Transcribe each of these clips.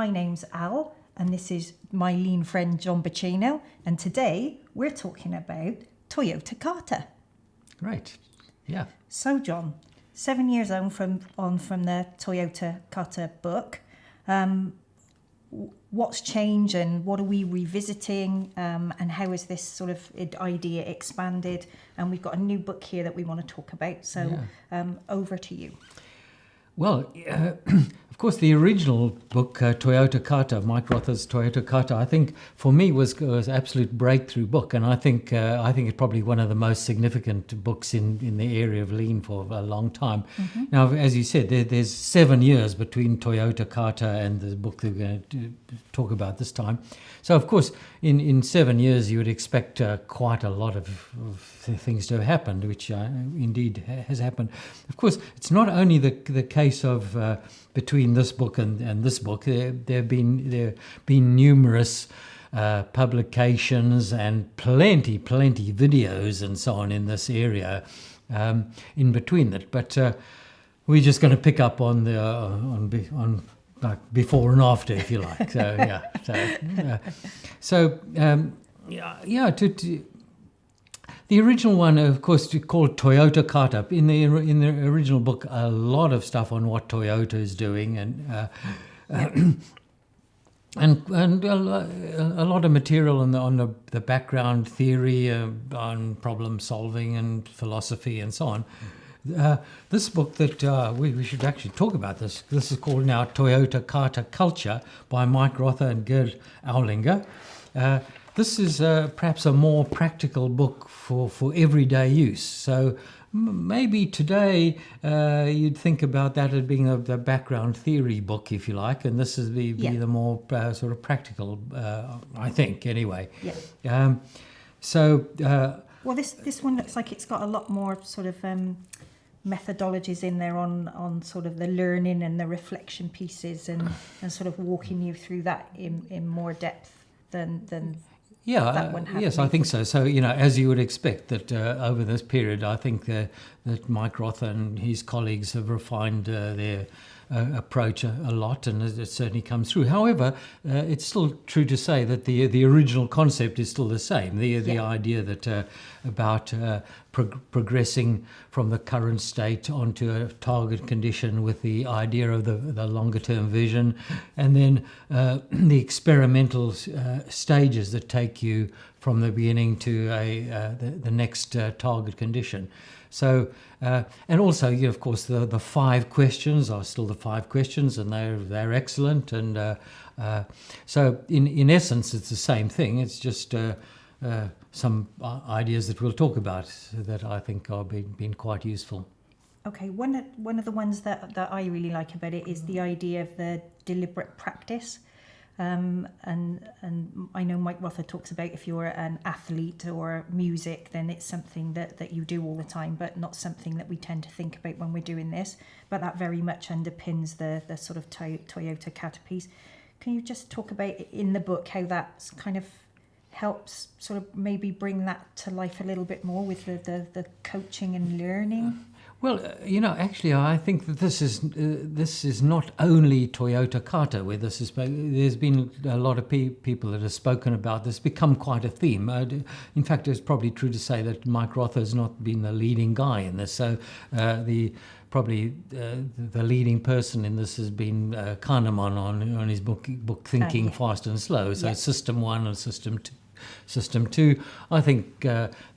my name's Al, and this is my lean friend John Bicheno, and today we're talking about Toyota Kata. Right, yeah. So John, 7 years on from the Toyota Kata book, what's changed and what are we revisiting, and how is this sort of idea expanded? And we've got a new book here that we want to talk about, so over to you. Well, of course, the original book, Toyota Kata, Mike Rother's Toyota Kata, I think for me was an absolute breakthrough book, and I think it's probably one of the most significant books in the area of lean for a long time. Mm-hmm. Now, as you said, there's 7 years between Toyota Kata and the book that we're going to talk about this time. So, of course, in 7 years you would expect quite a lot of things to have happened, which indeed has happened. Of course, it's not only the case of between this book and this book. There have been numerous publications and plenty videos and so on in this area in between that. But we're just going to pick up on the on like before and after, if you like. So the original one, of course, called Toyota Kata. In the original book, a lot of stuff on what Toyota is doing, and and a lot of material on the background theory, on problem solving and philosophy and so on. This book that we should actually talk about this. This is called now Toyota Kata Culture by Mike Rother and Gerd Aulinger. This is perhaps a more practical book for everyday use. So maybe today you'd think about that as being the background theory book, if you like, and this is the more sort of practical, I think, anyway. Yeah. Well, this one looks like it's got a lot more sort of methodologies in there on sort of the learning and the reflection pieces and sort of walking you through that in more depth than that one had. Yes, I think so. So, as you would expect that over this period, I think that Mike Rother and his colleagues have refined their approach a lot, and it certainly comes through. However, it's still true to say that the original concept is still the same. The idea that about progressing from the current state onto a target condition with the idea of the longer term vision, and then the experimental stages that take you from the beginning to the next target condition. So, and also, of course, the 5 questions are still the 5 questions, and they're excellent. And so, in essence, it's the same thing. It's just some ideas that we'll talk about that I think are been quite useful. Okay, one of the ones that I really like about it is the idea of the deliberate practice. And I know Mike Rother talks about if you're an athlete or music, then it's something that you do all the time, but not something that we tend to think about when we're doing this. But that very much underpins the sort of Toyota Kata piece. Can you just talk about in the book how that kind of helps sort of maybe bring that to life a little bit more with the coaching and learning? Well, actually, I think that this is not only Toyota Kata where this is. There's been a lot of people that have spoken about this, become quite a theme. In fact, it's probably true to say that Mike Rother has not been the leading guy in this. So the leading person in this has been Kahneman on his book Thinking Fast and Slow. So System 1 and System 2. System 2, I think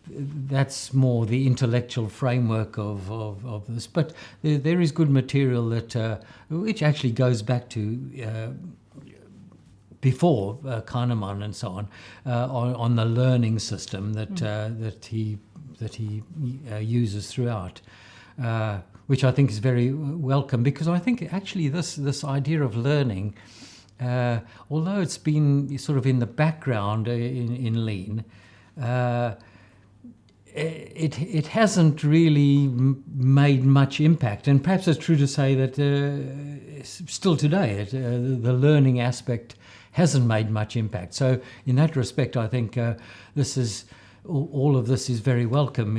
that's more the intellectual framework of this. But there is good material that which actually goes back to before Kahneman and so on the learning system that he uses throughout. Which I think is very welcome, because I think actually this idea of learning, although it's been sort of in the background in lean, it hasn't really made much impact. And perhaps it's true to say that still today the learning aspect hasn't made much impact. So in that respect, I think all of this is very welcome,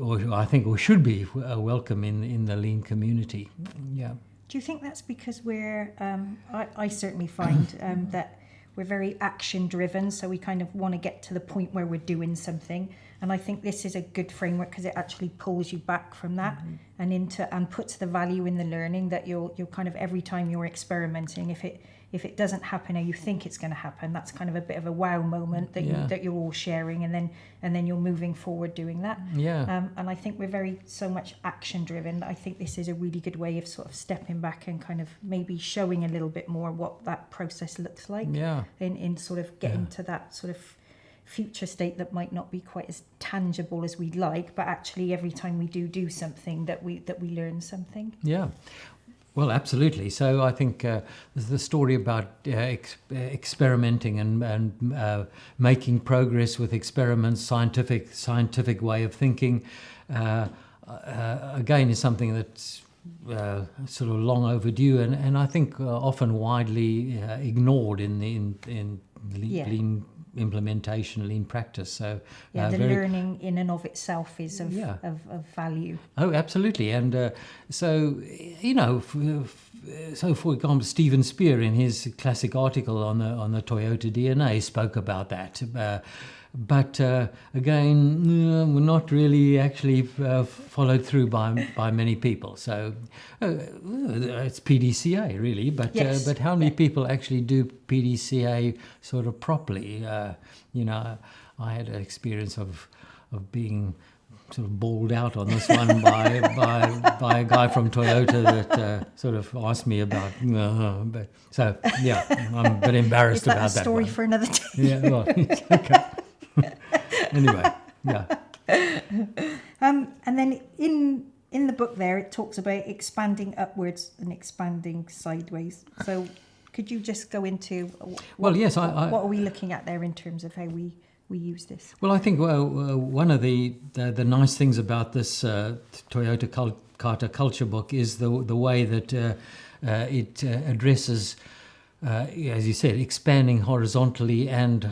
or should be welcome in the lean community. Yeah. Do you think that's because I certainly find that we're very action driven, so we kind of want to get to the point where we're doing something. And I think this is a good framework because it actually pulls you back from that and puts the value in the learning that you'll kind of every time you're experimenting, if it doesn't happen or you think it's going to happen, that's kind of a bit of a wow moment that you're all sharing, and then you're moving forward doing that. And I think we're so much action driven. I think this is a really good way of sort of stepping back and kind of maybe showing a little bit more what that process looks like. In sort of getting to that sort of future state that might not be quite as tangible as we'd like, but actually every time we do something that we learn something. Well, absolutely. So I think the story about experimenting and making progress with experiments, scientific way of thinking, again, is something that's sort of long overdue, and I think often widely ignored in lean implementation, lean practice. So the learning in and of itself is of value. Oh, absolutely. And so for example, Stephen Spear in his classic article on the Toyota DNA spoke about that. But again, we're not really actually followed through by many people. So it's PDCA really, but how many people actually do PDCA sort of properly? I had an experience of being sort of bawled out on this one by a guy from Toyota that sort of asked me about. I'm a bit embarrassed about that. Is that a story for another day? Yeah, well, okay. Anyway, and then in the book there, it talks about expanding upwards and expanding sideways. So could you just go into what are we looking at there in terms of how we use this? Well, I think one of the nice things about this Toyota Kata Culture book is the way that it addresses, as you said, expanding horizontally and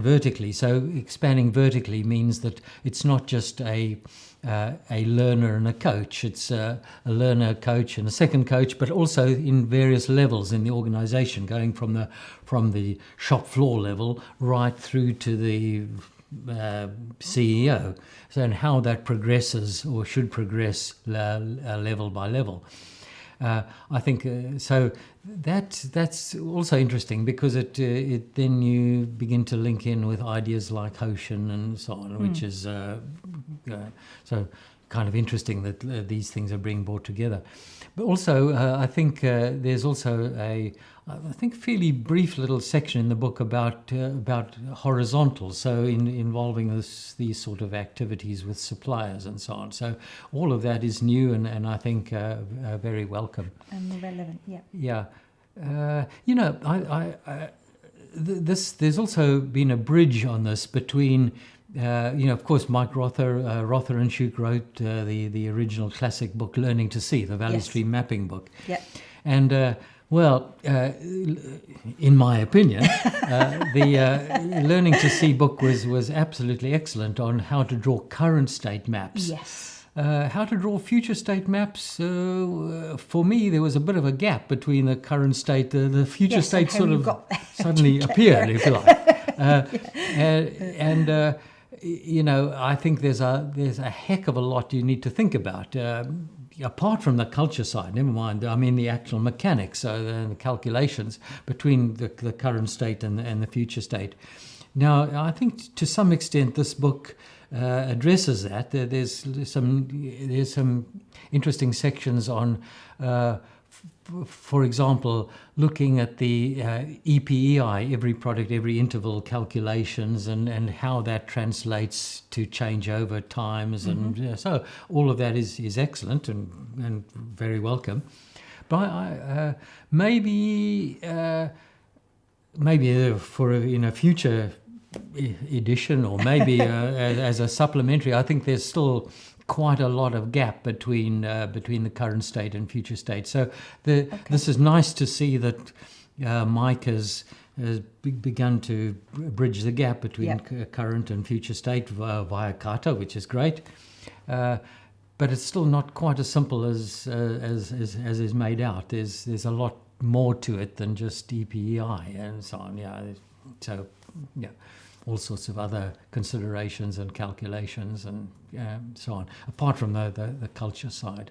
vertically. So expanding vertically means that it's not just a learner and a coach. It's a learner, a coach, and a second coach, but also in various levels in the organisation, going from the shop floor level right through to the CEO. So, and how that progresses or should progress level by level. I think so. That's also interesting because it then you begin to link in with ideas like Hoshin and so on, which is so kind of interesting that these things are being brought together. But also, I think there's also a fairly brief little section in the book about horizontal, so involving these sort of activities with suppliers and so on. So all of that is new and I think very welcome and relevant. There's also been a bridge on this between. Of course, Mike Rother and Shuk wrote the original classic book, Learning to See, the Valley Stream Mapping book. And, in my opinion, the Learning to See book was absolutely excellent on how to draw current state maps. Yes. How to draw future state maps, for me, there was a bit of a gap between the current state, the future state sort of suddenly appeared, if you like. I think there's a heck of a lot you need to think about, apart from the culture side, never mind, I mean the actual mechanics, the calculations between the current state and the future state. Now, I think to some extent this book addresses that. There's some interesting sections on, for example, looking at the EPEI, every product, every interval calculations, and how that translates to changeover times, and so all of that is excellent and very welcome. But maybe for a future edition, or maybe as a supplementary, I think there's still quite a lot of gap between the current state and future state. So this is nice to see that Mike has begun to bridge the gap between current and future state via Kata, which is great. but it's still not quite as simple as is made out. There's a lot more to it than just EPEI and so on. Yeah, so yeah, all sorts of other considerations and calculations and so on, apart from the culture side.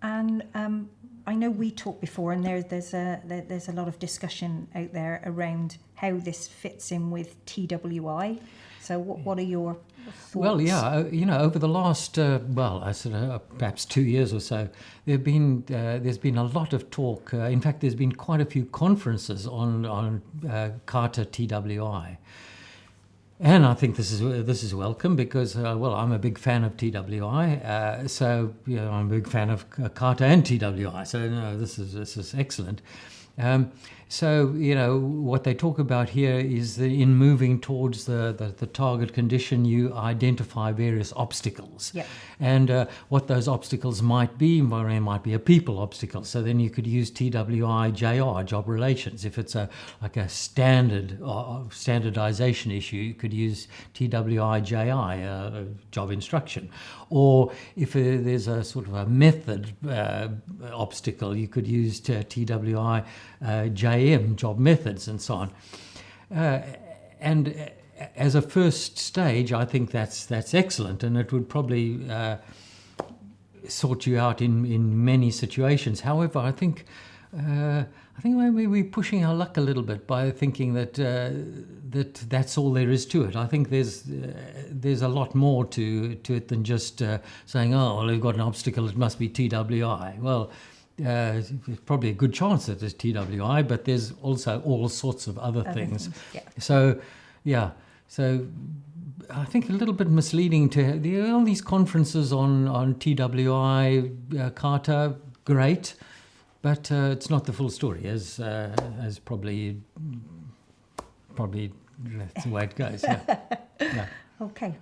And I know we talked before, and there's a lot of discussion out there around how this fits in with TWI. So what are your thoughts? Well, yeah, over the last perhaps 2 years or so, there's been a lot of talk. In fact, there's been quite a few conferences on Kata TWI. And I think this is welcome because, I'm a big fan of TWI, so I'm a big fan of Kata and TWI. So this is excellent. So what they talk about here is that in moving towards the target condition, you identify various obstacles, and what those obstacles might be. Well, there might be a people obstacle. So then you could use TWI JR, job relations. If it's like a standardization issue, you could use TWI JI, job instruction. Or if there's a sort of a method obstacle, you could use TWI JM, job methods, and so on. And as a first stage, I think that's excellent, and it would probably sort you out in many situations. However, I think maybe we're pushing our luck a little bit by thinking that that's all there is to it. I think there's a lot more to it than just saying, oh, well, we've got an obstacle, it must be TWI. Well, there's probably a good chance that it's TWI, but there's also all sorts of other things. So I think a little bit misleading to all these conferences on TWI, Kata, great, but it's not the full story, as probably that's the way it goes. Yeah. Okay.